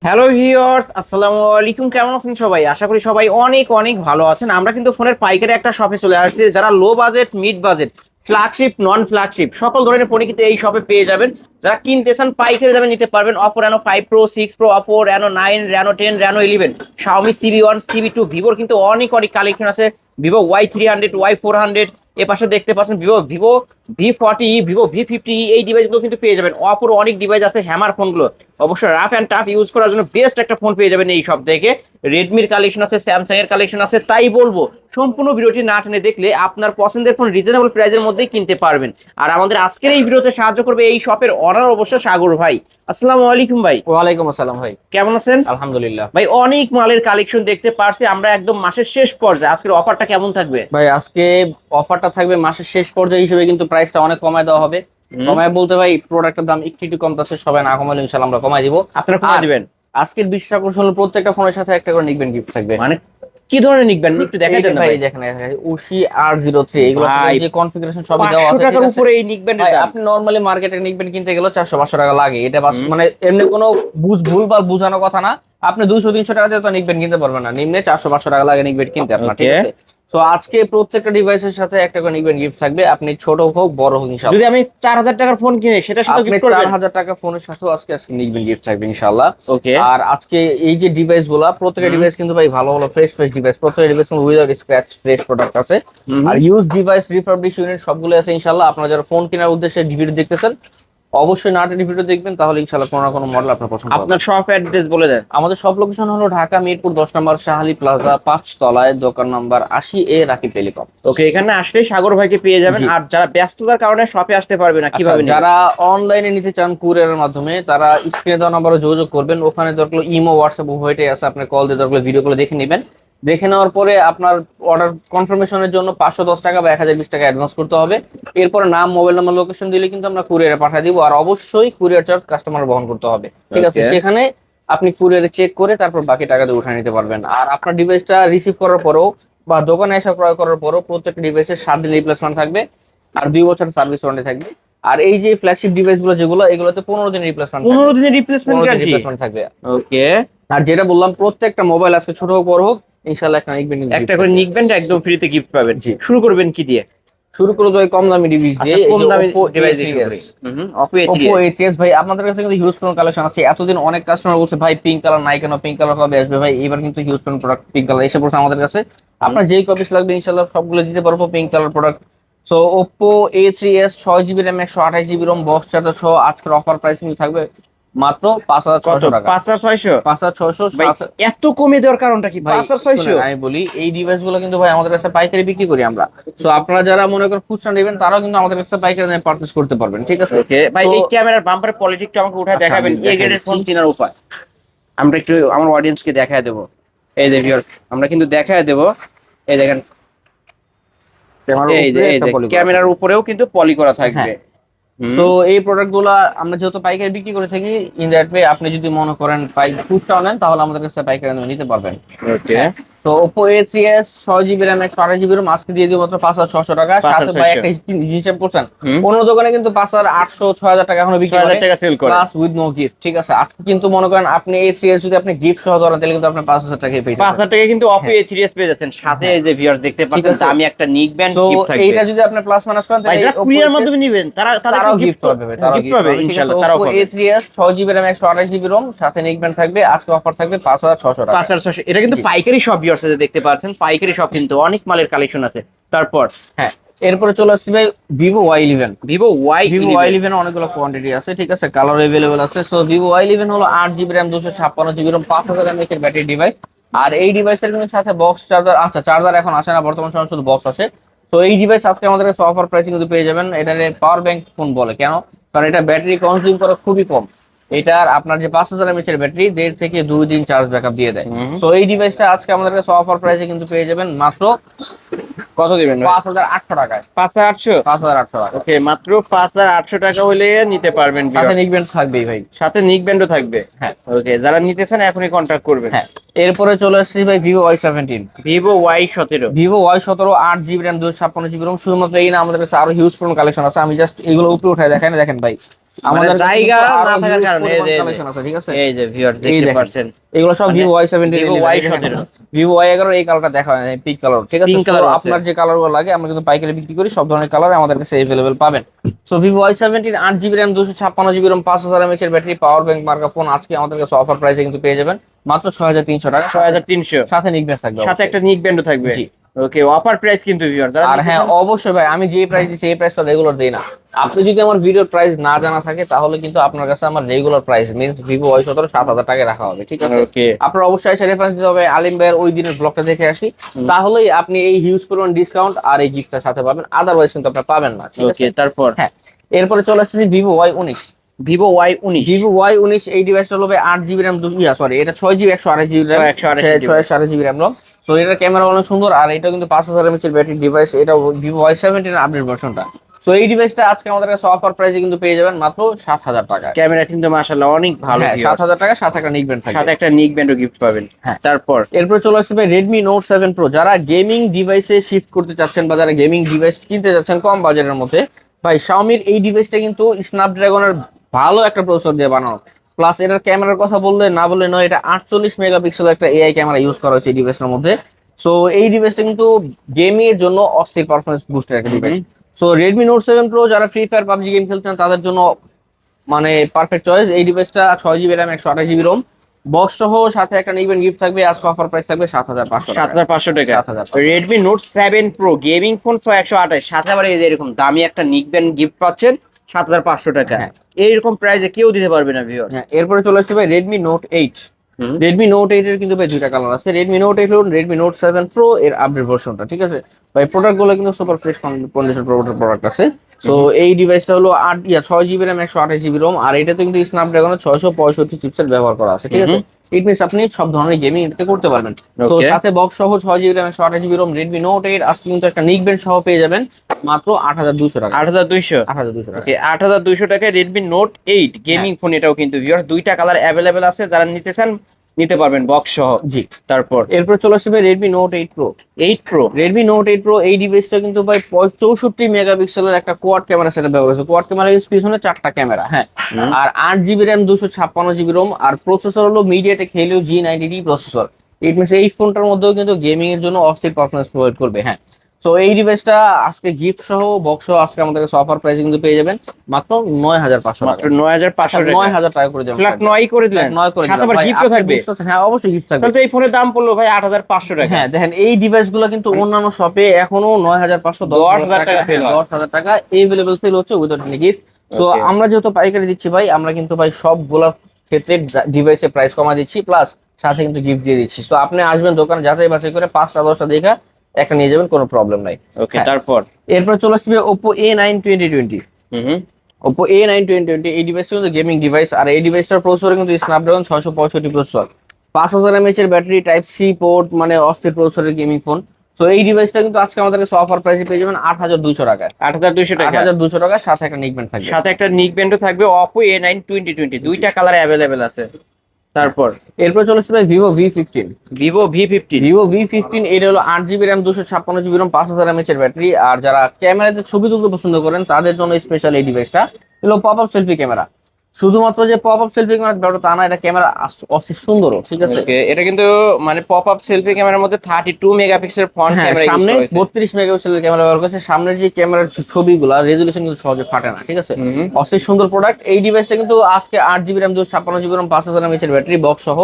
Hello viewers, আসসালামু আলাইকুম। কেমন আছেন সবাই? আশা করি সবাই অনেক অনেক ভালো আছেন। আমরা কিন্তু ফোনের পাইকারি একটা শপে চলে আসছি। যারা low budget, mid budget, flagship, নন ফ্ল্যাগশিপ সকল ধরনের ফোনই কিন্তু এই শপে পেয়ে যাবেন। যারা কিনতে চান পাইকারি দামে নিতে পারবেন। Oppo Reno 5 pro, 6 pro, Oppo Reno 9, Reno 10, Reno 11, Xiaomi Civi 1, Civi 2, ভিভোর কিন্তু অনেক অনেক কালেকশন আছে। ভিভো Y300, Y400, এ পাশে দেখতে পাচ্ছেন Vivo Vivo V40, Vivo V50, এই ডিভাইসগুলো কিন্তু পেয়ে যাবেন। অপর অনেক ডিভাইস আছে, হ্যামার ফোনগুলো অবশ্যই রাফ অ্যান্ড টাফ ইউজ করার জন্য বেস্ট একটা ফোন পেয়ে যাবেন এই সব থেকে। রেডমির কালেকশন আছে, স্যামসাং এর কালেকশন আছে। তাই বলবো সম্পূর্ণ ভিডিওটি না টেনে দেখলে আপনার পছন্দের ফোন রিজনেবল প্রাইসের মধ্যেই কিনতে পারবেন। আর আমাদের আজকের এই ভিডিওতে সাহায্য করবে এই শপের অনার অবশ্য সাগর ভাই। আসসালামু আলাইকুম ভাই। ওয়ালাইকুম আসসালাম ভাই। কেমন আছেন? আলহামদুলিল্লাহ। ভাই অনেক মালের কালেকশন দেখতে পারছি আমরা, একদম মাসের শেষ পর্যায়ে। আজকের অফারটা কেমন থাকবে? ভাই আজকে অফারটা থাকবে মাসের শেষ পর্যায়ে হিসেবে, কিন্তু প্রাইসটা অনেক কমায় দেওয়া হবে। হুম। কমায় বলতে ভাই প্রোডাক্টের দাম একটু একটু কমতেছে, সবাই না কমালে ইনশাআল্লাহ আমরা কমায় দিব। আপনারা কমায় আর দিবেন? আজকের বিশেষ আকর্ষণ হলো প্রত্যেকটা ফোনের সাথে একটা করে নিকবেন গিফট থাকবে। মানে কি ধরনের নিকবেন একটু দেখাই এই যে দেন না ভাই ভাই। দেখেন উশি R03, এগুলোর সাথে ভাই যে কনফিগারেশন সবই দেওয়া 500 আছে, ঠিক টাকার আছে। উপরে এই নিকবেন্ডের ভাই দাম। আপনি নরমালি মার্কেটে নিকবেন কিনতে গেলে 400-500 টাকা লাগে, এটা বাস হুম। মানে এমনি কোনো ভুল বা বুঝানো কথা না। আপনি 200-300 টাকা দিয়ে তো নিকবেন কিনতে পারবেন না, নিম্নে 400-500 টাকা লাগে নিকবেন কিনতে আপনার, ঠিক ওকে। আছে। তো আজকে প্রত্যেকটা ডিভাইসের সাথে একটা করে নিকবেন গিফট থাকবে, আপনি ছোট হোক বড় হোক যদি ইনশাল্লাহ। আমি 4,000 টাকার ফোন কিনি সেটার সাথে আপনি গিফট চার করবেন? হাজার টাকা ফোনের সাথেও আজকে আজকে নিকবেন গিফট থাকবে ইনশাল্লাহ। ওকে। আর আজকে এই যে ডিভাইস গুলা, প্রত্যেকটা হুম। ডিভাইস কিন্তু ভাই ভালো ভালো ফ্রেশ ফ্রেশ ডিভাইস, প্রত্যেকটা device without scratch fresh product আছে। হুম। আর ইউজ ডিভাইস, রিফারবিশ ইউনিট সবগুলো আছে ইনশাল্লাহ। আপনারা যারা ফোন কেনার উদ্দেশ্যে ভিডিও দেখতেছেন, অবশ্যই নাটের ভিডিও দেখবেন, তাহলে ইনশাল্লাহ কোনো না কোনো মডেল আপনার পছন্দ হবে। আপনার শপ অ্যাড্রেস বলে দেন। আমাদের সব লোকেশন হলো ঢাকা মিরপুর 10 নম্বর শাহালি প্লাজা 5 তলায়, দোকান নাম্বার 80A, রাকিব টেলিকম। ওকে, এখানে আসলেই সাগর ভাইকে পেয়ে যাবেন। জি। আর যারা ব্যস্ততার কারণে শপে আসতে পারবে না, আচ্ছা, কিভাবে নেবে? যারা অনলাইনে নিতে চান কুরিয়ারের মাধ্যমে, তারা স্ক্রিনে দেওয়া নাম্বারে যোগাযোগ করবেন। ওখানে দরকার ইমো, হোয়াটসঅ্যাপ উভয়টাই আছে, আপনি কল দিয়ে দরকার ভিডিও করে দেখে নেবেন। দেখে নেওয়ার পরে আপনার অর্ডার কনফার্মেশনের জন্য 510 টাকা বা 1020 টাকা অ্যাডভান্স করতে হবে। এরপর নাম, মোবাইল নাম্বার, লোকেশন দিলে কিন্তু আমরা কুরিয়ারে পাঠিয়ে দিব। আর অবশ্যই কুরিয়ার চার্জ কাস্টমার বহন করতে হবে, ঠিক আছে। ওকে। সেখানে আপনি কুরিয়ারে চেক করে তারপর বাকি টাকা দিয়ে উঠে নিতে পারবেন। আর আপনার ডিভাইসটা রিসিভ করার পরেও বা দোকানে এসে ক্রয় করার পরেও প্রত্যেকটা ডিভাইসের 7 দিন রিপ্লেসমেন্ট থাকবে, আর 2 বছর সার্ভিস ওয়ারেন্টি থাকবে। আর এই যে ফ্ল্যাগশিপ ডিভাইস গুলো যেগুলো, এগুলোতে 15 দিন রিপ্লেসমেন্ট থাকবে। 15 দিনের রিপ্লেসমেন্ট 15 দিন গ্যারান্টি? রিপ্লেসমেন্ট থাকবে। ওকে। আর যেটা বললাম, প্রত্যেকটা মোবাইল আজকে ছোট হোক বড় হোক ইনশাল্লাহ একটা নিকবেন একটা গিফট করে থাকবে। নিকবেন্ড একদম ফ্রিতে গিফট পাবেন। জি। শুরু করবেন কি দিয়ে? শুরু করে তো এই কম দামি ডিভাইস দিয়ে, আচ্ছা, এই কম যে দামি Oppo ডিভাইস দিয়ে শুরু A3s। করি। হুম, Oppo Oppo A3s। A3s ভাই আপনাদের কাছে কিন্তু হিউজ কোন কালেকশন আছে। এতদিন অনেক কাস্টমার বলছে ভাই পিঙ্ক কালার নাই কেন, পিঙ্ক কালার কবে আসবে ভাই। এবার কিন্তু হিউজ কোন প্রোডাক্ট পিঙ্ক কালার এসে পড়ছে আমাদের কাছে। হুম। আপনার যেই কপিস লাগবে ইনশাল্লাহ সবগুলো দিতে পারবো pink colour product. So Oppo A3s 6 GB RAM 128 GB Rome box charger সহ আজকের অফার প্রাইস কিন্তু থাকবে মাত্র পাঁচ হাজার কত? ছয়শো টাকা 5,600? 5,600। ভাই এত কমে দেওয়ার কারণটা কি? ভাই 5,600? শুনেন আমি বলি, এই ডিভাইস গুলো কিন্তু ভাই আমাদের কাছে পাইকারি বিক্রি করি আমরা। সো আপনারা যারা মনে করেন খুচরা নেবেন, তারাও কিন্তু আমাদের কাছে পাইকারি দামে পারচেজ করতে পারবেন, ঠিক আছে। ওকে ভাই, তো এই ক্যামেরার বাম্পারের পলিটিকটা আমাকে উঠায় আচ্ছা, আমি দেখাবেন, এ দেখাই গ্রেডের দিচ্ছি। ফোন চেনার উপায়। আমরা একটু আমার অডিয়েন্সকে দেখায় দেবো। এই যে ভিউয়ার্স, আমরা কিন্তু দেখায় দেবো। এই দেখেন, ক্যামেরার এই যে উপরে এই একটা যে পলি করা ক্যামেরার থাকবে। উপরেও কিন্তু পলি করা হ্যাঁ। থাকবে। হুম। সো এই প্রোডাক্ট গুলা আমরা যেহেতু পাইকারি বিক্রি করে থাকি, ইন দ্যাট ওয়ে আপনি যদি মনে করেন খুচরা নেন, তাহলে আমাদের কাছে পাইকারি দামে নিতে পারবেন। ওকে। হ্যাঁ। তো Oppo A3s 6 GB RAM 128 GB Rome আজকে দিয়ে দিব মাত্র 5,600 টাকা। সাথে ভাই 5,600? একটা হিসাব করছেন, হুম। অন্য দোকানে কিন্তু 5,800-6,000 টাকা এখনো বিক্রি 6,000 করে, টাকা সেল করে। প্লাস উইথ নো গিফট, ঠিক আছে। আজকে কিন্তু মনে করেন আপনি A3s যদি আপনি গিফট সহ ধরেন, তাহলে কিন্তু আপনি 5,000 টাকায় পেয়ে পাঁচ যাচ্ছেন। হাজার টাকা কিন্তু অপো হ্যাঁ। A3s পেয়ে যাচ্ছেন, সাথে হ্যাঁ, এই যে ভিউয়ার্স দেখতে ঠিক পাচ্ছেন আছে। দামি একটা নিক ব্যান্ড সো গিফট থাকবে। এইটা যদি আপনি প্লাস মাইনাস করেন, ভাই তাহলে এই যারা Oppo কুরিয়ার A3s মাধ্যমে নিবেন তাদেরকেও তারাও গিফট গিফট পাবে, তারাও গিফট গিফট পাবে পাবে, ঠিক আছে। ইনশাআল্লাহ, তারাও Oppo পাবে। A3s 6 GB RAM 128 GB ROM সাথে নিকবেন্ড থাকবে, আজকে অফার থাকবে 5,600 টাকা। 5,600? এটা কিন্তু জি। পাইকারি শপ ভিউয়ার্স, দেখতে পাচ্ছেন পাইকারি শপ, কিন্তু অনেক মালের কালেকশন আছে। তারপর হ্যাঁ। এরপরে চলে আসছি ভাই Vivo Y11। Vivo Y Vivo Y eleven. Eleven অনেকগুলো কোয়ান্টিটি আছে, ঠিক আছে, কালার অ্যাভেলেবেল আছে। সো Vivo Y11 হলো 8 GB RAM 256 GB ROM 5,000 mAh এর ব্যাটারি ডিভাইস। আর এই ডিভাইসের কিন্তু সাথে বক্স চার্জার, আচ্ছা চার্জার এখন আসে না, বর্তমান সময় শুধু বক্স আসে। তো এই ডিভাইস আজকে আমাদের কাছে অফার প্রাইসে কিন্তু পেয়ে যাবেন। এটার পাওয়ার ব্যাংক ফোন বলে কেন, কারণ এটা ব্যাটারি কনজিউম করে খুবই কম। এটার আপনার যে 5,000 mAh এর ব্যাটারি 1.5 থেকে 2 দিন চার্জ ব্যাকআপ দিয়ে দেয়। হুম। সো এই ডিভাইসটা আজকে আমাদের কাছে অফার প্রাইসে কিন্তু পেয়ে যাবেন মাত্র কত দিবেন ভাই? 5,800 টাকায়। 5,800? 5,800 টাকা। ওকে, মাত্র 5,800 টাকা হলে নিতে পারবেন সাথে ভিউয়ার্স। নিকবেন্ড থাকবেই ভাই। সাথে নিক ব্যান্ডও থাকবে। হ্যাঁ। ওকে, যারা নিতে চান এখনই কন্ট্যাক্ট করবেন। হ্যাঁ। এরপরে চলে আসছি ভাই Vivo Y17। Vivo Y17? Vivo Y17 8 GB RAM 256 GB Rome. শুধুমাত্র এই না, আমাদের কাছে আরো হিউজ পরিমাণ কালেকশন আছে। আমি জাস্ট এগুলো উপরে উঠাই দেখেন, দেখেন ভাই, আমাদের কাছে জায়গা কিন্তু আরো না থাকার huge কারণে পরিমাণ এই যে collection আছে, ঠিক আছে? এই যে ভিউয়ার্স এই দেখতে দেখেন, পাচ্ছেন এগুলো সব মানে Vivo Y17 Vivo Y17 Vivo Y11 এই কালারটা দেখা হয় পিঙ্ক কালার, ঠিক আছে? পিঙ্ক সো কালার আছে। আপনার যে কালার গুলো লাগে আমরা কিন্তু পাইকারি বিক্রি করি, সব ধরনের কালার আমাদের কাছে अवेलेबल পাবেন। So Vivo Y17 8GB RAM 256GB ROM 5000 mAh এর ব্যাটারি পাওয়ার ব্যাংক মার্কা ফোন আজকে আমাদের কাছে অফার প্রাইসে কিন্তু পেয়ে যাবেন মাত্র 6300 টাকা। 6300 সাথে নিকবেস থাকবে সাথে অবশ্যই। একটা নিক ব্যান্ডও থাকবে। জি। ওকে, অফার প্রাইস কিন্তু ভিউয়ার যারা আর হ্যাঁ নিতেছেন অবশ্যই ভাই, আমি যে প্রাইস দিচ্ছি এই প্রাইস তো রেগুলার দেই না। আপনি যদি আমার ভিডিওর প্রাইস না জানা থাকে তাহলে কিন্তু আপনার কাছে আমার regular price means Vivo Y17 7000 টাকায় রাখা হবে, ঠিক আছে? ওকে। আপনার অবশ্যই এসে রেফারেন্স দিতে হবে আলিম ভাইয়ের ওই দিনের ব্লগটা দেখে আসি, তাহলেই আপনি এই হিউজ পরিমাণ ডিসকাউন্ট আর এই গিফটটার সাথে পাবেন, আদারওয়াইজ কিন্তু আপনি পাবেন না, ঠিক আছে? ওকে, তারপর হ্যাঁ, এরপরে চলে আসছে Vivo Y19। Vivo Y19 Vivo Y19 এই ডিভাইসটা হবে 8GB RAM, সরি এটা 6GB 128GB RAM, 628GB RAM রম। সো এটার ক্যামেরা অনেক সুন্দর, আর এটা কিন্তু 5000 mAh এর ব্যাটারি ডিভাইস, এটা ভিভো Y17 এর আপডেট ভার্সনটা। সো এই ডিভাইসটা আজকে আমাদের কাছে অফার প্রাইসে কিন্তু পেয়ে যাবেন মাত্র 7000 টাকা। ক্যামেরা কিন্তু মাশাআল্লাহ অনেক ভালো হ্যাঁ, ভিউয়ার্স। 7000 টাকা, সাথে একটা নিক ব্যান্ড থাকবে। সাথে একটা নিক ব্যান্ডও গিফট পাবেন। হ্যাঁ, তারপর এরপর চলে আসবে Redmi Note 7 Pro। যারা গেমিং ডিভাইসে শিফট করতে চাচ্ছেন বা যারা গেমিং ডিভাইস কিনতে যাচ্ছেন কম বাজেটের মধ্যে, ভাই Xiaomi এই ডিভাইসটা কিন্তু স্ন্যাপড্রাগনের ভালো একটা প্রসেসর দিয়ে বানানো। প্লাস এটার ক্যামেরার কথা বললে না বললে নয়, এটা 48 মেগাপিক্সেলের একটা এআই ক্যামেরা ইউজ করা হয়েছে এই ডিভাইসের মধ্যে। সো এই ডিভাইসটা কিন্তু গেমিং এর জন্য অস্থির পারফরমেন্স বুস্টের একটা device. So Redmi Note 7 Pro যারা ফ্রি ফায়ার পাবজি গেম খেলছেন তাদের জন্য মানে পারফেক্ট চয়েস। এই ডিভাইসটা 6GB RAM 128GB ROM box সহ, সাথে একটা নিবেন গিফট থাকবে। আজকে অফার প্রাইস থাকবে 7500 টাকা। 7500 টাকা 7500। Redmi note 7 pro gaming phone 128 সাথে আবার এই যে এরকম দামি একটা নিক ব্যান্ড গিফট পাচ্ছেন 7500 টাকা। হ্যাঁ। এইরকম প্রাইসে কেউ দিতে পারবে না ভিউয়ার। হ্যাঁ, এরপরে চলে আসছে ভাই Redmi Note 8। Redmi Note 8 এর কিন্তু ভাই দুইটা কালার আছে, Redmi Note 8 এবং Redmi Note 7 Pro এর আপডেট ভার্সনটা, ঠিক আছে? ভাই প্রোডাক্ট গুলো কিন্তু সুপার ফ্রেশ কন্ডিশন প্রোডাক্ট আছে। সো এই ডিভাইসটা হলো 6GB RAM 128GB ROM, আর এটাতে কিন্তু স্ন্যাপড্রাগনের 665 চিপসেট ব্যবহার করা আছে, ঠিক আছে? ইট মিনস আপনি সব ধরনের গেমিং এটাতে করতে পারবেন। তো Okay. সাথে বক্স সহ 6GB RAM 128GB ROM Redmi Note 8 আজকে কিন্তু একটা নিক ব্যান্ড সহ পেয়ে যাবেন মাত্র 8200 টাকা। 8200 8200 টাকা। ওকে, 8200 টাকায় রেডমি নোট 8 গেমিং ফোন। এটাও কিন্তু ভিউয়ার দুইটা কালার অ্যাভেলেবেল আছে, যারা নিতে চান নিতে পারবেন বক্স সহ। জি। তারপর এরপর চলে আসবে Redmi Note 8 Pro। 8 pro Redmi Note 8 Pro এই ডিভাইসটা কিন্তু ভাই 64 মেগাপিক্সেলের একটা কোয়াড ক্যামেরা সেটআপ ব্যবহার করেছে। কোয়াড ক্যামেরা ইউজ পিছনে চারটা ক্যামেরা, হ্যাঁ। আর 8GB RAM 256GB ROM, আর প্রসেসর হলো MediaTek Helio G90D processor. It means এই ফোনটার মধ্যেও কিন্তু গেমিং এর জন্য অস্থির পারফরম্যান্স প্রোভাইড করবে, হ্যাঁ। সো এই ডিভাইসটা আজকে গিফট সহ বক্স সহ আজকে আমাদের কাছে অফার প্রাইসে কিন্তু পেয়ে যাবেন মাত্র 9500 মাত্র টাকা। 9500 টাকা। 9000 টাকা করে দেবেন। ফ্ল্যাট 9 করে দিলেন। 9 করে সাথে দিলাম আবার ভাই, গিফটও আপনি থাকবে। বুঝতেছেন? হ্যাঁ অবশ্যই গিফট থাকবে। তাহলে তো এই ফোনের দাম পড়লো ভাই 8500 টাকা। হ্যাঁ দেখেন, এই ডিভাইসগুলো কিন্তু অন্যান্য শপে এখনো 9500 10,000 টাকা টাকা সেল হয়। 10,000 টাকা এভেলেবল সেল হচ্ছে without any gift. So Okay. আমরা যেহেতু পাইকারি দিচ্ছি ভাই, আমরা কিন্তু ভাই সবগুলোর ক্ষেত্রে ডিভাইসের প্রাইস কমা দিচ্ছি, প্লাস সাথে কিন্তু গিফট দিয়ে দিচ্ছি। সো আপনি আসবেন দোকানে যাচাই বাছাই করে 5টা 10টা দেখা একটা নিয়ে যাবেন, কোনো প্রবলেম নাই। ওকে, হ্যাঁ। তারপর এরপর চলে আসবে Oppo A9 2020। Oppo A9 2020 এই ডিভাইসটা কিন্তু গেমিং ডিভাইস, আর এই ডিভাইসটার প্রসেসর কিন্তু স্ন্যাপড্রাগন 665 প্রসেসর, 5000 mAh এর ব্যাটারি, টাইপ সি পোর্ট, মানে অস্থির প্রসেসরের গেমিং ফোন। সো এই ডিভাইসটা কিন্তু আজকে আমাদের কাছে অফার প্রাইসে পেয়ে যাবেন 8200 টাকায়। 8200 টাকা 8200 টাকা, সাথে একটা নিক ব্যান্ড থাকবে। সাথে একটা নিক ব্যান্ডও থাকবে। Oppo A9 2020 দুইটা কালার অ্যাভেলেবেল আছে। তারপর এরপর চলে আসছে ভাই Vivo V15। Vivo V15 Vivo V15 এটা হলো 8GB RAM 256GB ROM 5000 mAh এর ব্যাটারি, আর যারা ক্যামেরাতে ছবি তুলতে পছন্দ করেন তাদের জন্য স্পেশাল এই ডিভাইসটা হলো পপ আপ সেলফি ক্যামেরা। শুধুমাত্র যে পপ আপ সেলফি ক্যামেরা ব্যাপারটা তা না, এটা ক্যামেরা অস্থির সুন্দরও, ঠিক আছে? ওকে, এটা কিন্তু মানে পপ আপ সেলফি ক্যামেরার মধ্যে 32 মেগাপিক্সেলের ফ্রন্ট হ্যাঁ, ক্যামেরা ইউজ সামনে করা হয়েছে। 32 মেগাপিক্সেলের ক্যামেরা ব্যবহার করেছে। সামনের যে ক্যামেরার ছবিগুলা রেজুলেশন কিন্তু সহজে ফাটে না, ঠিক আছে? অস্থির সুন্দর প্রোডাক্ট। এই ডিভাইসটা কিন্তু আজকে 8GB RAM 256GB ROM 5000 mAh এর ব্যাটারি বক্স সহ,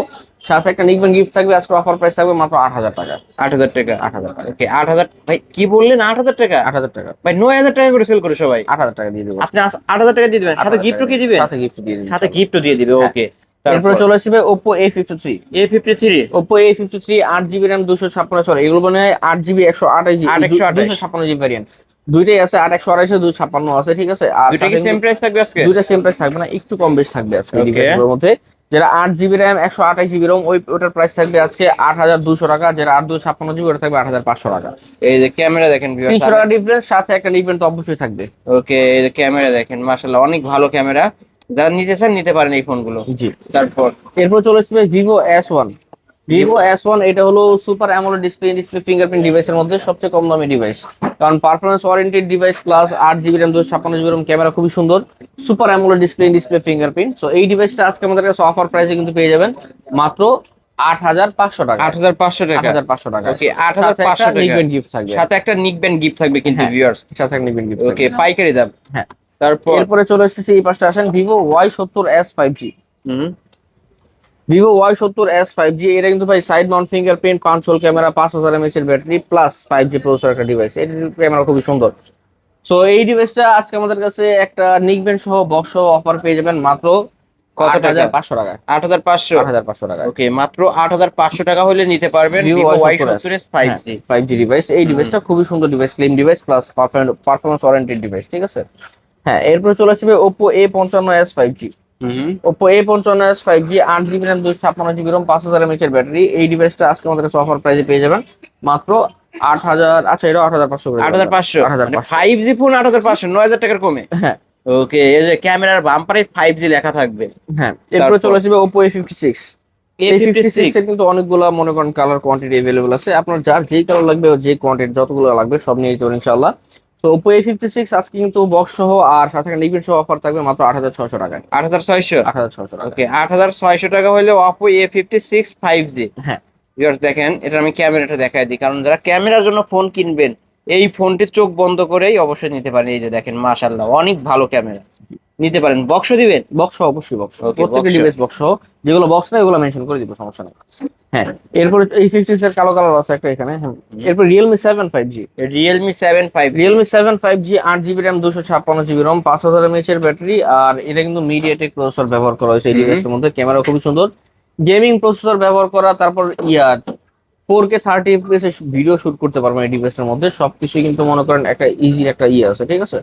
সাথে একটা নিকবেন গিফট থাকবে। আজকে অফার প্রাইস থাকবে মাত্র 8000 টাকা। 8000 টাকা 8000 টাকা। ওকে, 8000 ভাই কি বললেন? 8000 টাকা 8000 টাকা। ভাই 9000 টাকা করে সেল করে সবাই। 8000 টাকা দিয়ে দেবো। আপনি 8000 টাকা দিয়ে দিবেন, সাথে 8000 গিফটও টাকা কি দিবেন? সাথে গিফট দিয়ে দিবেন। সাথে গিফটও দিয়ে দিবে। হ্যাঁ। ওকে, এরপরে চলে আসবে Oppo A53। A53 Oppo A53 8GB RAM 256, sorry এগুলো মানে 8GB 128GB 256GB ভ্যারিয়েন্ট। দুইটাই আছে, 8128 256 আছে, ঠিক আছে? আর দুটো কি সেম প্রাইস থাকবে আজকে? দুইটা সেম প্রাইস থাকবে না, একটু কম বেশি থাকবে আজকে Okay. ডিভাইসগুলোর মধ্যে। যেটা 8GB RAM 128GB ROM ওটার প্রাইস থাকবে আজকে 8200 টাকা, যেটা 8256GB ওটা থাকবে 8500 টাকা। এই যে ক্যামেরা দেখেন ভিউয়ার্স, 300 টাকা ডিফারেন্স, সাথে একটা নিবেন তো অবশ্যই থাকবে। ওকে, এই যে ক্যামেরা দেখেন মাশাআল্লাহ অনেক ভালো ক্যামেরা, যারা নিতে চান নিতে পারেন এই ফোনগুলো। জি। তারপর এরপর চলে আসবে Vivo S1। ভিভো S1 এটা হলো সুপার অ্যামোলেড ডিসপ্লে ফিঙ্গারপ্রিন্ট ডিভাইসের মধ্যে সবচেয়ে কম দামি ডিভাইস, কারণ performance warranted device plus 8 GB RAM 256 GB RAM, camera খুবই সুন্দর, super AMOLED display fingerprint. So এই ডিভাইসটা আজকে আমাদের কাছে অফার প্রাইসে কিন্তু পেয়ে যাবেন মাত্র 8,500 টাকা। 8,500 টাকা। 8,500 টাকা। ওকে 8,500 টাকা। নিকবেন গিফট থাকবে, সাথে একটা নিক ব্যান্ড গিফট থাকবে কিন্তু হ্যাঁ, ভিউয়ার্স। সাথে একটা নিকবেন গিফট ওকে পাইকারি দাম। হ্যাঁ। তারপর এরপরে চলে এসেছি এই পাশটা আসেন, ভিভো Y70s 5G। হুম ভিভো Y70s 5G এটা কিন্তু ভাই side mount fingerprint, 5 hole camera, 5000 mAh এর ব্যাটারি প্লাস 5G প্রসেসর একটা ডিভাইস। এর ক্যামেরা খুবই সুন্দর। সো এই ডিভাইসটা আজকে আমাদের কাছে একটা নিকবেন্ড সহ বক্স সহ অফার পেয়ে যাবেন মাত্র কত টাকা? 8,500 টাকা। 8,500। 8,500 টাকা। ওকে মাত্র 8,500 টাকা হলে নিতে পারবেন Vivo Vivo Y70s Y70s 5G। 5G device. এই ডিভাইসটা খুবই সুন্দর device, slim device plus performance warranted device, ঠিক আছে। হ্যাঁ, এরপরে চলে আসবে Oppo A55s 5G। Oppo A55s 5G 8 GB RAM 256 GB Rome 5000 mAh এর ব্যাটারি। এই ডিভাইসটা আজকে আমাদের কাছে অফার প্রাইসে পেয়ে যাবেন মাত্র 8,000, আচ্ছা এটা 8,500 করে দিলাম। 8,500 মানে 8,500। 5G ফোন 8,500, 9,000 টাকার কমে। হ্যাঁ ওকে এই যে ক্যামেরার বাম্পারে 5G লেখা থাকবে। হ্যাঁ। এরপরে চলে আসবে Oppo A56। A56 A56 এর কিন্তু অনেকগুলা মনে করেন কালার কোয়ান্টিটি अवेलेबल আছে, আপনার যার যেই কালার লাগবে যে কোয়ান্টিটি যতগুলো লাগবে সব নিয়ে যেতে পারেন ইনশাআল্লাহ। তো Oppo A56 আজকে কিন্তু বক্স সহ আর সাথে নিকবেন সহ অফার থাকবে মাত্র 8,600 টাকায়। 8,600। 8,600 টাকা। ওকে 8,600 টাকা হলে Oppo A56 5G। হ্যাঁ ভিউয়ার্স দেখেন, এটা আমি ক্যামেরাটা দেখাই দিই, কারণ যারা ক্যামেরার জন্য ফোন কিনবেন এই ফোনটি চোখ বন্ধ করেই অবশ্যই নিতে পারেন। এই যে দেখেন মাশাআল্লাহ অনেক ভালো ক্যামেরা, নিতে পারেন। বক্স দিবেন? বক্স অবশ্যই বক্স, Okay, প্রত্যেকটা box ডিভাইস বক্স, যেগুলো বক্স না এগুলো মেনশন করে দিব, সমস্যা নেই। হ্যাঁ, এরপরে এই 56 এর কালো কালার আছে একটা এখানে। হ্যাঁ, এরপর Realme 7 5G। Realme 7 5G। Realme 7 5G 8 GB RAM 256 GB Rome 5000 mAh এর ব্যাটারি, আর এটা কিন্তু মিডিয়াটেক প্রসেসর ব্যবহার করা হয়েছে এই ডিভাইসের মধ্যে। ক্যামেরা খুবই সুন্দর, গেমিং প্রসেসর ব্যবহার করা, তারপর 4K 30 fps ভিডিও শুট করতে পারবেন এই ডিভাইসের মধ্যে। সবকিছুই কিন্তু মনে করেন একটা ইজি একটা আছে, ঠিক আছে।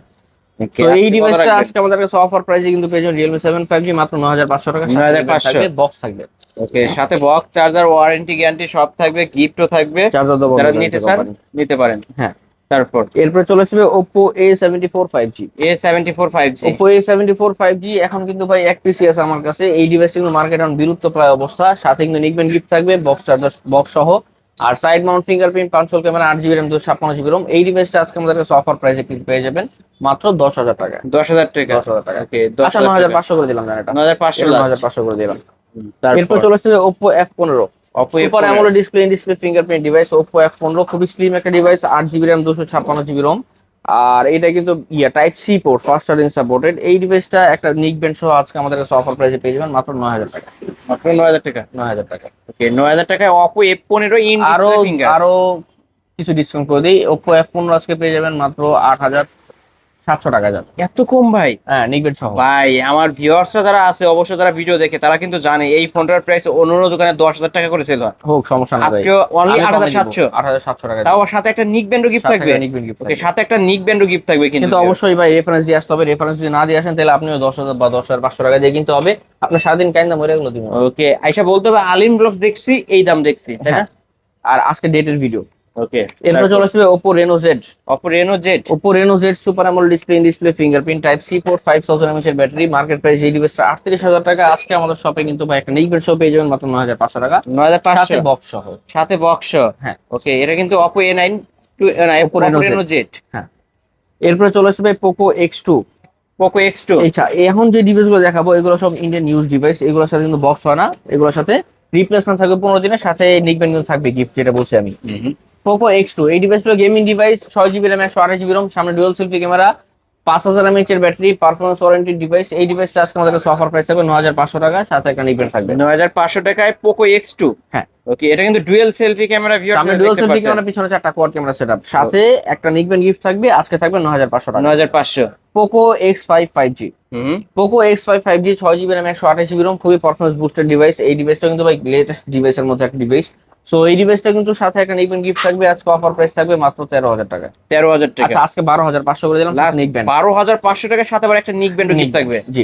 Okay, তো এই আজকে কত ডিভাইসটা রাখবেন? আজকে আমাদের কাছে অফার প্রাইসে কিন্তু পেয়ে যাবেন Realme 7 5G মাত্র 9,500 টাকা। 9,500 বক্স থাকবে, ওকে সাথে বক্স, চার্জার, ওয়ারেন্টি, গ্যারান্টি সব থাকবে, গিফটও থাকবে। চার্জার দেবো যারা নিতে চান নিতে পারেন। হ্যাঁ। তারপর এরপরে চলে আসবে Oppo A74 5G। A74 5G। Oppo A74 5G এখন কিন্তু ভাই এক পিসি আছে আমার কাছে। এই ডিভাইসটা কিন্তু মার্কেট এখন বিলুপ্ত প্রায় অবস্থা। সাথে কিন্তু নিকবেন গিফট থাকবে, বক্স চার্জার বক্স সহ, আর side mount fingerprint, 5 hole camera, 8 GB RAM 256 GB ROM. এই ডিভাইসটা আজকে আমাদের কাছে অফার প্রাইসে পেয়ে যাবেন মাত্র 10,000 টাকা। 10,000 টাকা। 10,000 টাকা। ওকে আচ্ছা 9,500 করে দিলাম, এটা 9,500 লাস্ট। 9,500 করে দিলাম। এরপর তারপর চলে আসবে Oppo F15। Oppo super A15 AMOLED display fingerprint device Oppo F15 খুবই স্লিম একটা device, 8 GB RAM 256 GB ROM, আর এটা কিন্তু type C port, fast charging supported. এই ডিভাইসটা একটা নিক ব্যান্ড সহ আজকে আমাদের কাছে অফার প্রাইসে পেয়ে যাবেন মাত্র 9,000 টাকা। মাত্র 9,000 টাকা। 9,000 টাকা। ওকে 9,000 টাকায় Oppo F15 ইন আরো ডিসপ্লে ফিঙ্গার। আরো কিছু ডিসকাউন্ট করে দিই, Oppo F15 আজকে পেয়ে যাবেন মাত্র 8,700 টাকা। যান এত কম ভাই? হ্যাঁ, নিক ব্যান্ড সহ। ভাই আমার ভিউয়ার্সরা যারা আছে অবশ্যই যারা ভিডিও দেখে তারা কিন্তু জানে এই ফোনটার প্রাইস অন্য দোকানে 10,000 টাকা করে সেল হয়। হোক, সমস্যা নাই ভাই। আজকে অনলি 8,700। 8,700 টাকা। তাও সাথে একটা নিক ব্যান্ডও গিফট থাকবে। ওকে সাথে একটা নিক ব্যান্ডও গিফট থাকবে কিন্তু অবশ্যই ভাই রেফারেন্স দিয়ে আসতে হবে। রেফারেন্স যদি না দিয়ে আসেন তাহলে আপনিও 10,000 বা 10,500 টাকা দিয়ে কিনতে হবে। আপনার সারাদিন কাইন্দা মরে গেল দিন। ওকে আইসা বলতে হবে আলিম ব্লগস দেখছি, এই দাম দেখছি, তাই না? আর আজকে ডেটের ভিডিও। ওকে এরপর চলে আসবে Oppo Reno Z। Oppo Reno Z। Oppo Reno Z super AMOLED display fingerprint type C port, 5000 mAh এর ব্যাটারি। মার্কেট প্রাইস এই ডিভাইসটা 38,000 টাকা। আজকে আমাদের শপে কিন্তু ভাই একটা নিকবেন শপে পেয়ে যাবেন মাত্র 9,500 টাকা, 9,500 সাথে বক্স সহ। সাথে বক্স। হ্যাঁ। ওকে এটা কিন্তু Oppo A9 Oppo Reno Z। হ্যাঁ। এরপরে চলে আসবে Poco X2। Poco X2। আচ্ছা, এখন যে ডিভাইসগুলো দেখাবো এগুলো সব ইন্ডিয়ান ইউজ ডিভাইস। এগুলোর সাথে কিন্তু বক্স হয় না, এগুলোর সাথে রিপ্লেসমেন্ট থাকবে 15 দিনের, সাথে নিকবেন কিন্তু থাকবে গিফট, যেটা বলছি আমি। Poco X2 এই ডিভাইসগুলো gaming device, 6 GB RAM 128 GB ROM, সামনে ডুয়াল সেলফি ক্যামেরা, 5000 mAh এর ব্যাটারি, পারফরম্যান্স ওয়ারেন্টি ডিভাইস। এই ডিভাইসটা আজকে আমাদের কাছে অফার প্রাইস থাকবে 9,500 টাকা, সাথে একটা নিকবেন থাকবে 9,500 টাকায় Poco X2। হ্যাঁ। ওকে এটা কিন্তু ডুয়াল সেলফি ক্যামেরা, ভিউয়ার্স সামনে ডুয়াল সেলফি ক্যামেরা, পিছনে 4টা কোয়াড ক্যামেরা সেটআপ, সাথে একটা নিকবেন গিফট থাকবে। আজকে থাকবে 9,500 টাকা। 9,500। Poco X5 5G। Poco X5 5G 6 GB RAM 128 GB Rome, খুবই পারফরম্যান্স বুস্টেড ডিভাইস। এই ডিভাইসটা কিন্তু ভাই লেটেস্ট ডিভাইসের মধ্যে একটা ডিভাইস। সো এই ডিভাইসটা কিন্তু সাথে একটা নিকবেন গিফট থাকবে। আজকে অফার প্রাইস থাকবে মাত্র 13,000 টাকা। 13,000 টাকা। আচ্ছা আজকে 12,500 করে দিলাম, সাথে নিকবেন 12,500 টাকার সাথে আবার একটা নিক ব্যান্ডও গিফট থাকবে। জি